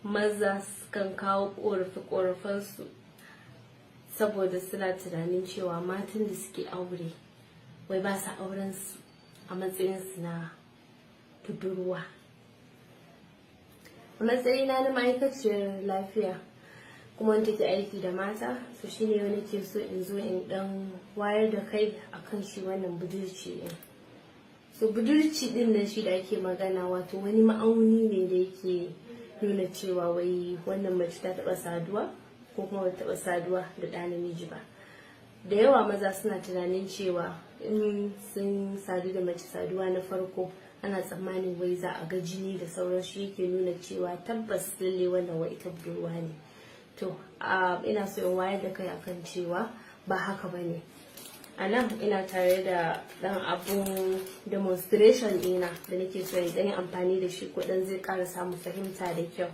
maza kan kawo ƙorafe-ƙorafensu saboda suna tunanin cewa matan da suke aure wai ba sa auren su a matsayinsu na budurwa. A matsayina na ma'aikaciyar lafiya kuma wanda take aiki da mata, so shine wani ke so in zo in dan wayar da kai akan shi wannan budurci din. So budurci din nan shi da ake magana wato wani ma'auni ne da yake nuna cewa wai wannan mace ta taba saduwa ko kuma ba taba saduwa da ɗa namiji ba. Da yawa maza suna tunanin cewa in sun sadu da mace saduwa na farko ana tsammanin wai za a ga jini da sauran shi yake nuna cewa tabbas lalle wannan wai ita budurwa ne. To ina so in wayar da kai akan cewa ba haka bane. A nan ina tare da dan abun demonstration ɗina da nake so in yi amfani da shi ko dan zai ƙara samu fahimta da kyau.